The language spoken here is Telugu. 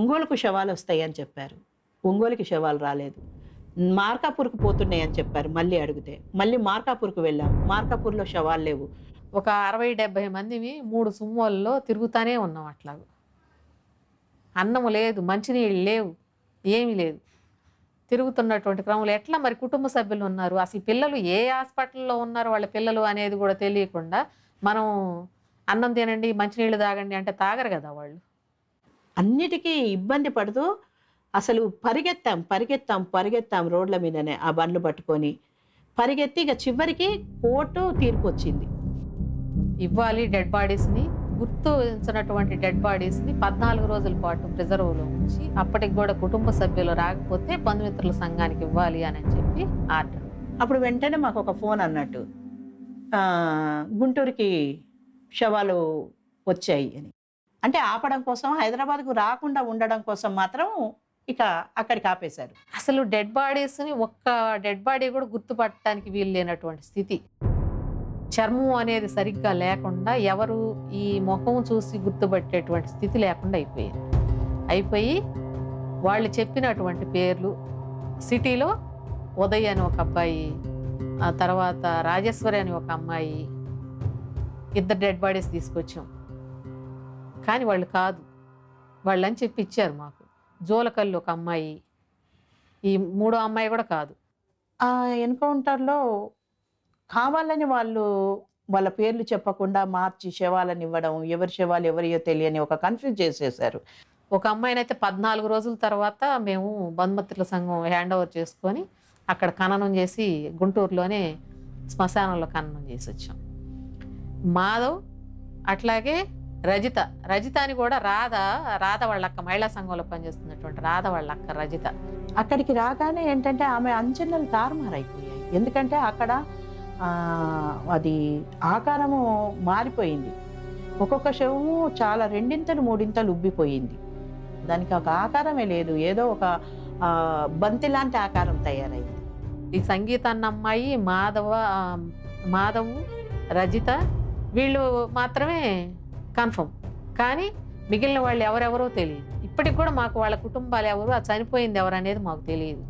ఒంగోలుకు శవాలు వస్తాయని చెప్పారు. ఒంగోలుకి శవాలు రాలేదు. మార్కాపూర్‌కు పోతున్నాయని చెప్పారు మళ్ళీ అడిగితే. మళ్ళీ మార్కాపూర్‌కు వెళ్ళాం. మార్కాపూర్‌లో శవాలు లేవు. ఒక 60, 70 మందిమి 3 సుమోల్లో తిరుగుతానే ఉన్నాం అట్లాగా. అన్నము లేదు, మంచినీళ్ళు లేవు, ఏమీ లేదు. తిరుగుతున్నటువంటి క్రమంలో ఎట్లా మరి కుటుంబ సభ్యులు ఉన్నారు. అసలు ఈ పిల్లలు ఏ హాస్పిటల్‌లో ఉన్నారు వాళ్ళ పిల్లలు అనేది కూడా తెలియకుండా మనం అన్నం తినండి, మంచినీళ్ళు తాగండి అంటే తాగరు కదా వాళ్ళు. అన్నిటికీ ఇబ్బంది పడుతూ అసలు పరిగెత్తాం రోడ్ల మీదనే ఆ బండ్లు పట్టుకొని. పరిగెత్తి ఇక చివరికి కోర్టు తీర్పొచ్చింది. ఇవ్వాలి డెడ్ బాడీస్‌ని, గుర్తించినటువంటి డెడ్ బాడీస్‌ని 14 రోజుల పాటు ప్రిజర్వ్‌లో ఉంచి అప్పటికి కూడా కుటుంబ సభ్యులు రాకపోతే బంధుమిత్రుల సంఘానికి ఇవ్వాలి అని చెప్పి ఆర్డర్. అప్పుడు వెంటనే మాకొక ఫోన్ అన్నట్టు. గుంటూరుకి శవాలు వచ్చాయి అని. అంటే ఆపడం కోసం, హైదరాబాద్‌కు రాకుండా ఉండడం కోసం మాత్రం ఇక అక్కడికి ఆపేశారు. అసలు డెడ్ బాడీస్‌ని ఒక్క డెడ్ బాడీ కూడా గుర్తుపట్టడానికి వీలు లేనటువంటి స్థితి. చర్మం అనేది సరిగ్గా లేకుండా ఎవరు ఈ ముఖం చూసి గుర్తుపట్టేటువంటి స్థితి లేకుండా అయిపోయి వాళ్ళు చెప్పినటువంటి పేర్లు సిటీలో ఉదయ్ అని ఒక అబ్బాయి, ఆ తర్వాత రాజేశ్వరి అని ఒక అమ్మాయి, 2 డెడ్ బాడీస్ తీసుకొచ్చాం. కానీ వాళ్ళు కాదు, వాళ్ళని చెప్పి ఇచ్చారు మాకు. జోలకల్లు ఒక అమ్మాయి, ఈ 3వ అమ్మాయి కూడా కాదు. ఆ ఎన్‌కౌంటర్‌లో కావాలని వాళ్ళ పేర్లు చెప్పకుండా మార్చి శవాలను ఇవ్వడం, ఎవరి శవాలు ఎవరియో తెలియని ఒక కన్‌ఫ్యూజ్ చేసేశారు. ఒక అమ్మాయినైతే 14 రోజుల తర్వాత మేము బంధుమిత్రుల సంఘం హ్యాండ్ ఓవర్ చేసుకొని అక్కడ ఖననం చేసి గుంటూరులోనే శ్మశానంలో ఖననం చేసి వచ్చాం. మాధవ్ అట్లాగే రజిత అని కూడా రాధ వాళ్ళ అక్క, మహిళా సంఘంలో పనిచేస్తున్నటువంటి రాధ వాళ్ళ అక్క రజిత. అక్కడికి రాగానే ఏంటంటే ఆమె అంచనాలు తారుమారైపోయాయి. ఎందుకంటే అక్కడ అది ఆకారము మారిపోయింది. ఒక్కొక్క శవము చాలా 2 3 ఉబ్బిపోయింది. దానికి ఒక ఆకారమే లేదు, ఏదో ఒక బంతి లాంటి ఆకారం తయారైంది. ఈ సంగీత అన్న అమ్మాయి, మాధవ్, రజిత వీళ్ళు మాత్రమే కన్ఫర్మ్. కానీ మిగిలిన వాళ్ళు ఎవరెవరో తెలియదు. ఇప్పటికి కూడా మాకు వాళ్ళ కుటుంబాలు ఎవరు, ఆ చనిపోయింది ఎవరు అనేది మాకు తెలియదు.